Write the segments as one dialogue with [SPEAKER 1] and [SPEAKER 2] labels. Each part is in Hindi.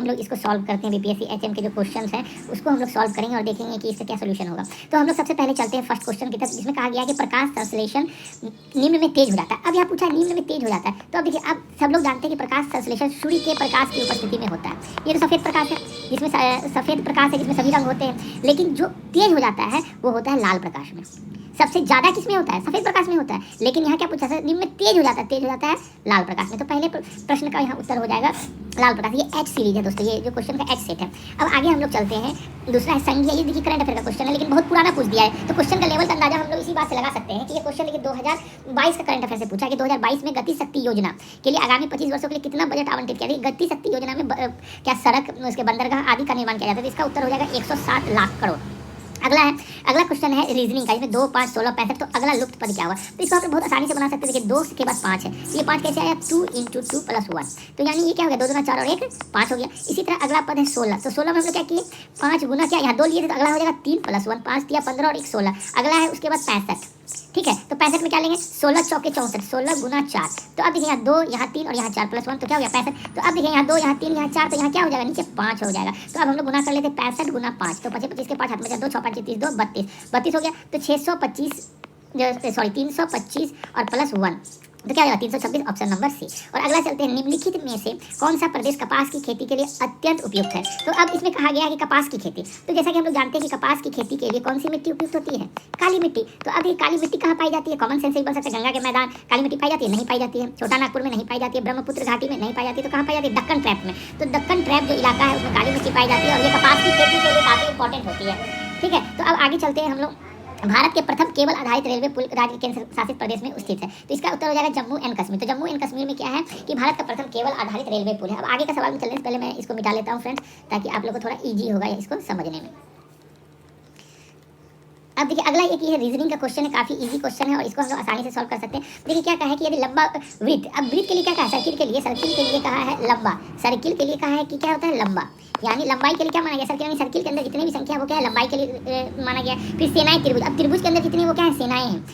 [SPEAKER 1] हम लोग इसको सॉल्व करते हैं। बीपीएससी एचएम के जो क्वेश्चन हैं उसको हम लोग सॉल्व करेंगे और देखेंगे कि इसका क्या सोल्यूशन होगा। तो हम लोग सबसे पहले चलते हैं फर्स्ट क्वेश्चन की तरफ, जिसमें कहा गया है कि प्रकाश संश्लेषण निम्न में तेज हो जाता है। अब यहाँ पूछा निम्न में तेज हो जाता है, तो अब देखिए अब सब लोग जानते हैं कि प्रकाश संश्लेषण सूर्य के प्रकाश की उपस्थिति में होता है। ये तो सफ़ेद प्रकाश है, जिसमें सफ़ेद प्रकाश है, जिसमें सभी रंग होते हैं। लेकिन जो तेज हो जाता है वो होता है लाल प्रकाश में। सबसे ज़्यादा किस में होता है? सफ़ेद प्रकाश में होता है। लेकिन यहाँ क्या पूछा है? निम्न में तेज हो जाता है, तेज हो जाता है लाल प्रकाश में। तो पहले प्रश्न का यहाँ उत्तर हो जाएगा लाल प्रकाश। ये एच सीरीज है दोस्तों, ये जो क्वेश्चन का एच सेट है। अब आगे हम लोग चलते हैं, दूसरा है संज्ञा। ये देखिए करंट अफेयर का क्वेश्चन है, लेकिन बहुत पुराना पूछ दिया है, तो क्वेश्चन का लेवल का अंदाजा हम लोग इसी बात से लगा सकते हैं कि ये क्वेश्चन देखिए 2022 का करंट अफेयर से पूछा कि 2022 में गति शक्ति योजना के लिए आगामी 25 वर्षों के लिए कितना बजट आवंटित किया। गति शक्ति योजना में क्या सड़क, उसके बंदरगाह आदि का निर्माण किया जाता है। तो इसका उत्तर हो जाएगा 107 लाख करोड़। अगला क्वेश्चन है रीजनिंग का, इसमें 2, 5, 16, 65। तो अगला लुप्त पद क्या हुआ? तो इसको आप बहुत आसानी से बना सकते हैं। देखिए 2 के बाद 5 है, तो ये 5 कैसे आया? 2 × 2 + 1। तो यानी ये क्या हो गया? 2 दूना 4 और 1 5 हो गया। इसी तरह अगला पद है 16। तो 16 में हम लोग क्या किए? 5 गुना क्या, यहाँ 2 लिए थे, तो अगला हो जाएगा 3 + 1, 5 दिया 15 और 1 16। अगला है उसके बाद 65। ठीक है, तो 65 में क्या लेंगे? 16 चौके 64, 16 गुना 4। तो अब देखिए यहाँ 2, यहाँ 3 और यहाँ 4 + 1, तो क्या हो गया? 65। तो अब देखिए यहाँ 2, यहाँ 3, यहाँ 4, तो यहाँ क्या हो जाएगा? नीचे 5 हो जाएगा। तो अब हम लोग गुना कर लेते हैं 65 गुना 5। तो 25 के 5 हाथ में जाए, 2 6 5 30, 2 32 हो गया। तो 325 और +1, तो क्या हो जाएगा? 326, ऑप्शन नंबर सी। और अगला चलते हैं, निम्नलिखित में से कौन सा प्रदेश कपास की खेती के लिए अत्यंत उपयुक्त है? तो अब इसमें कहा गया है कि कपास की खेती। तो जैसा कि हम लोग जानते हैं कि कपास की खेती के लिए कौन सी मिट्टी उपयुक्त होती है? काली मिट्टी। तो अब ये काली मिट्टी कहाँ पाई जाती है? कॉमन सेंस से बोल सकते हैं, गंगा के मैदान काली मिट्टी पाई जाती है? नहीं पाई जाती है। छोटा नागपुर में नहीं पाई जाती है, ब्रह्मपुत्र घाटी में नहीं पाई जाती है। तो कहाँ पाई जाती है? दक्कन ट्रैप में। तो दक्कन ट्रैप जो इलाका है उसमें काली मिट्टी पाई जाती है और ये कपास की खेती के लिए काफ़ी इंपॉर्टेंट होती है। ठीक है, तो अब आगे चलते हैं हम लोग। भारत के प्रथम केबल आधारित रेलवे पुल राज्य केंद्र शासित प्रदेश में स्थित है। तो इसका उत्तर हो जाएगा जम्मू एंड कश्मीर। तो जम्मू एंड कश्मीर में क्या है कि भारत का प्रथम केबल आधारित रेलवे पुल है। अब आगे का सवाल में चलने से पहले मैं इसको मिटा लेता हूँ फ्रेंड्स, ताकि आप लोग को थोड़ा ईजी होगा इसको समझने में। अब देखिए अगला एक ये रीजनिंग का क्वेश्चन है, काफ़ी इजी क्वेश्चन है और इसको हम लोग आसानी से सॉल्व कर सकते हैं। देखिए क्या कहा है कि यदि लंबा वृत्त, अब वृत्त के लिए क्या कहा है? सर्किल के लिए कहा है लंबा, सर्किल के लिए कहा है कि क्या होता है? लंबा। यानी लंबाई के लिए क्या माना गया? सर्किल, यानी सर्किल के अंदर जितनी भी संख्या वो क्या है? लंबाई के लिए माना गया। फिर सेनाएं त्रिभुज, अब त्रिभुज के अंदर जितनी वो क्या है? सेनाएं हैं।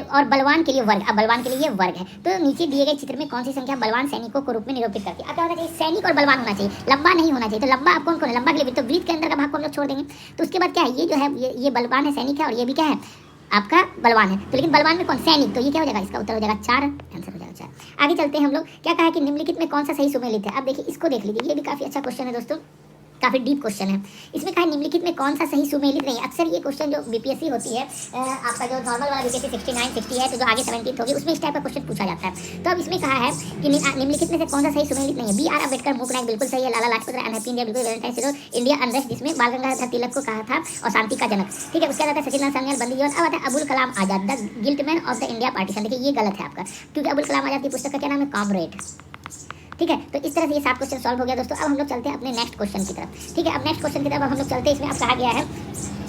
[SPEAKER 1] और बलवान के लिए वर्ग, अब बलवान के लिए ये वर्ग है। तो नीचे दिए गए चित्र में कौन सी संख्या बलवान सैनिकों को रूप में निरूपित करती है? अब क्या होना चाहिए? सैनिक और बलवान होना चाहिए, लंबा नहीं होना चाहिए। तो लंबा आप कौन कौन है? लंबा के लिए तो वृत्त के अंदर का भाग को हम लोग छोड़ देंगे। तो उसके बाद क्या है? ये जो है ये बलवान है, सैनिक है, और ये भी क्या है? आपका बलवान है। तो लेकिन बलवान में कौन? सैनिक। तो ये क्या हो जाएगा? इसका उत्तर हो जाएगा 4, आंसर हो जाएगा 4। आगे चलते हैं हम लोग। क्या कहा है कि निम्नलिखित में कौन सा सही सुमेलित है? अब देखिए इसको देख लीजिए, ये भी काफ़ी अच्छा क्वेश्चन है दोस्तों, काफ़ी डीप क्वेश्चन है। इसमें कहा है निम्नलिखित में कौन सा सही सुमेलित नहीं है। अक्सर ये क्वेश्चन जो बीपीएससी होती है, आपका जो नॉर्मल वाला बीपीएससी 69, 68 जो आगे 17 होगी, उसमें इस टाइप का क्वेश्चन पूछा जाता है। तो अब इसमें कहा है कि निम्नलिखित में से कौन सा सही सुमेलित नहीं है? बी.आर. अम्बेडकर मूक नायक बिल्कुल सही है, लाला लाजपत राय अनहैप्पी इंडिया बिल्कुल, वैलेंटाइन जीरो, इंडिया अनरेस्ट जिसमें बाल गंगाधर तिलक को कहा था और शांति का जनक। ठीक है, उसके बाद सचिदानंद सान्याल बंदी जीवन। अब आता है Abul Kalam Azad, the guiltman of the India partition. देखिए ये गलत है आपका, क्योंकि अबुल कलाम आजाद की पुस्तक का क्या नाम है? कॉमरेड। ठीक है, तो इस तरह से ये 7 क्वेश्चन सॉल्व हो गया दोस्तों। अब हम लोग चलते हैं अपने नेक्स्ट क्वेश्चन की तरफ। ठीक है, अब नेक्स्ट क्वेश्चन की तरफ हम लोग चलते हैं। इसमें अब कहा गया है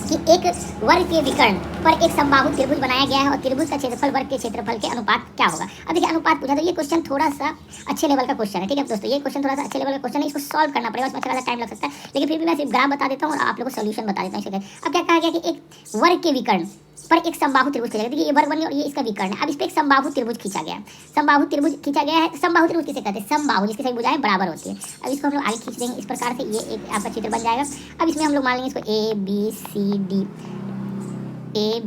[SPEAKER 1] कि एक वर्ग के विकर्ण पर एक समबाहु त्रिभुज बनाया गया है और त्रिभुज का क्षेत्रफल वर्ग के क्षेत्रफल के अनुपात क्या होगा? अब देखिए अनुपात पूछा, तो ये क्वेश्चन थोड़ा सा अच्छे लेवल का क्वेश्चन है। ठीक है दोस्तों, ये क्वेश्चन थोड़ा सा अच्छे लेवल का क्वेश्चन है, इसको सॉल्व करना पड़ेगा, उसमें थोड़ा सा टाइम लग सकता है, लेकिन फिर भी मैं सिर्फ ग्राफ बता देता हूँ और आप लोगों को सोल्यूशन बता देता हूँ। अब क्या कहा गया कि एक वर्ग के विकर्ण पर एक समबाहु त्रिभुज खींचा गया। देखिए ये वर्ग बन गया और ये इसका विकर्ण है। अब इस पर एक समबाहु त्रिभुज खींचा गया है। समबाहु त्रिभुज खींचा गया है। समबाहु त्रिभुज किसे कहते हैं? समबाहु जिसकी सभी भुजाएं बराबर होती है। अब इसको हम लोग आगे खींच देंगे इस प्रकार से, ये एक आपका चित्र बन जाएगा। अब इसमें हम लोग मान लेंगे इसको A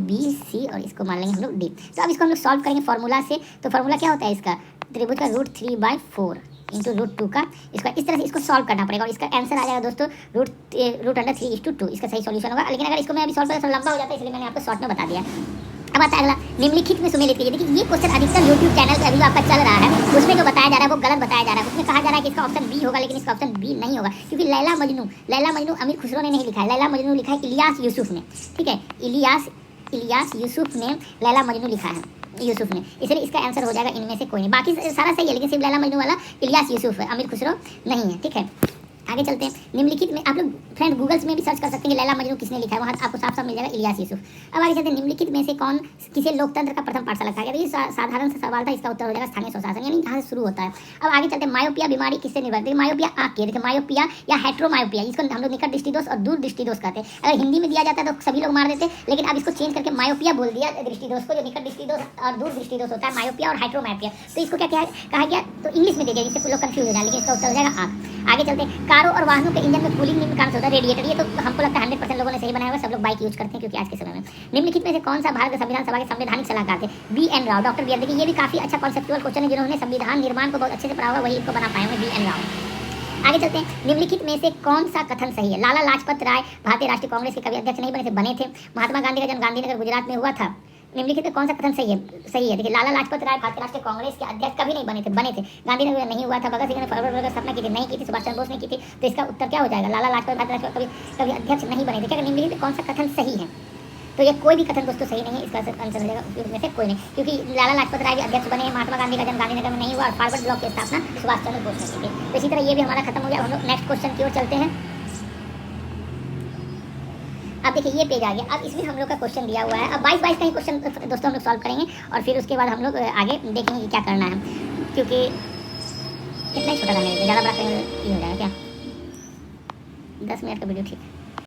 [SPEAKER 1] B C और इसको मान लेंगे हम लोग D। तो अब इसको हम लोग सॉल्व करेंगे फॉर्मूला से। तो फॉर्मूला क्या होता है इसका? त्रिभुज का √3/4 इंटू √2 का, इसका इस तरह से इसको सॉल्व करना पड़ेगा और इसका आंसर आ जाएगा दोस्तों √3/2। इसका सही सॉल्यूशन होगा। लेकिन अगर इसको मैं अभी सॉल्व करें तो लंबा हो जाता है, इसलिए मैंने आपको शॉर्ट में बता दिया। अब आता है अगला, निम्नलिखित में सुमेलित कीजिए। देखिए ये क्वेश्चन अधिकतर यूट्यूब चैनल पे अभी आपका चल रहा है, उसमें जो बताया जा रहा है वो गलत बताया जा रहा है। उसमें कहा जा रहा है कि इसका ऑप्शन बी होगा, लेकिन इसका ऑप्शन बी नहीं होगा, क्योंकि लैला मजनू अमीर खुसरो ने नहीं लिखा है, लैला मजनू लिखा है इलियास यूसुफ ने। ठीक है, इलियास यूसुफ ने लैला मजनू लिखा है, यूसुफ ने, इसलिए इसका आंसर हो जाएगा इनमें से कोई नहीं। बाकी सारा सही है, लेकिन सिर्फ लैला मजनू वाला इलियास यूसुफ है, अमीर खुसरो नहीं है। ठीक है, आगे चलते हैं। निम्नलिखित में आप लोग फ्रेंड गूगल्स में भी सर्च कर सकते हैं कि लैला मजनू किसने लिखा है, वहाँ आपको साफ साफ मिल जाएगा इलियास यूसुफ। अब आगे चलते हैं, निम्नलिखित में से कौन किसे लोकतंत्र का प्रथम पाठशाला कहा गया? ये साधारण सा सवाल था, इसका उत्तर हो जाएगा स्थानीय स्वशासन, यानी यहाँ से शुरू होता है। अब आगे चलते हैं, मायोपिया बीमारी किससे निर्भर? देखिए मायोपिया आँख की है। देखिए मायोपिया या हेट्रोमायोपिया, इसको हम लोग निकट दृष्टि दोष और दूर दृष्टि दोष कहते हैं। अगर हिंदी में दिया जाता है तो सभी लोग मार देते, लेकिन अब इसको चेंज करके मायोपिया बोल दिया दृष्टि दोष को, जो निकट दृष्टि दोष और दूर दृष्टि दोष होता है, मायोपिया और हाइड्रोमायोपिया। तो इसको क्या कहा गया? तो इंग्लिश में दे दिया जिससे लोग कंफ्यूज हो जाए, लेकिन इसका उत्तर हो जाएगा आँख। आगे चलते हैं, कारों और वाहनों के इंजन में कूलिंग निम्न कारण से होता है, रेडिएटर। ये तो हमको लगता है 100% लोगों ने सही बनाया हुआ, सब लोग बाइक यूज करते हैं क्योंकि आज के समय में। निम्नलिखित में से कौन सा भारत के संविधान सभा के संवैधानिक सलाहकार थे? BN Rao, doctor BN। देखिए ये भी काफी अच्छा कॉन्सेप्चुअल क्वेश्चन है, जिन्होंने संविधान निर्माण को बहुत अच्छे से पढ़ा हुआ वही इनको बना पाए होंगे, BN राव। आगे चलते हैं, निम्नलिखित में से कौन सा कथन सही है? लाला लाजपत राय भारतीय राष्ट्रीय कांग्रेस के कभी अध्यक्ष नहीं बने थे। महात्मा गांधी का जन्म गांधीनगर गुजरात में हुआ था। निम्नलिखित में कौन सा कथन सही है? सही है। देखिए लाला लाजपत राय भारतीय राष्ट्रीय कांग्रेस के अध्यक्ष कभी नहीं बने थे। गांधीनगर में नहीं हुआ था। भगत सिंह ने फॉरवर्ड वगैरह स्थापना की थी, नहीं की थी। सुभाष चंद्र बोस ने की थी। तो इसका उत्तर क्या हो जाएगा? लाला लाजपत राय कभी अध्यक्ष नहीं बने थे। क्या निम्नलिखित में कौन सा कथन सही है? तो ये कोई भी कथन दोस्तों सही नहीं है, इसका आंसर हो जाएगा में से कोई नहीं, क्योंकि लाला लाजपत राय भी अध्यक्ष बने, महात्मा गांधी का जन्म गांधीनगर में नहीं हुआ और फॉरवर्ड ब्लॉक की स्थापना सुभाष चंद्र बोस ने की थी। तो इसी तरह ये भी हमारा खत्म हो गया। हम लोग नेक्स्ट क्वेश्चन की ओर चलते हैं। अब देखिए ये पेज आ गया। अब इसमें हम लोग का क्वेश्चन दिया हुआ है। अब 22 का ही क्वेश्चन दोस्तों हम लोग सॉल्व करेंगे और फिर उसके बाद हम लोग आगे देखेंगे कि क्या करना है, क्योंकि इतना ही छोटा करने ज़्यादा बड़ा करेंगे ये हो जाएगा क्या? 10 मिनट का वीडियो ठीक है।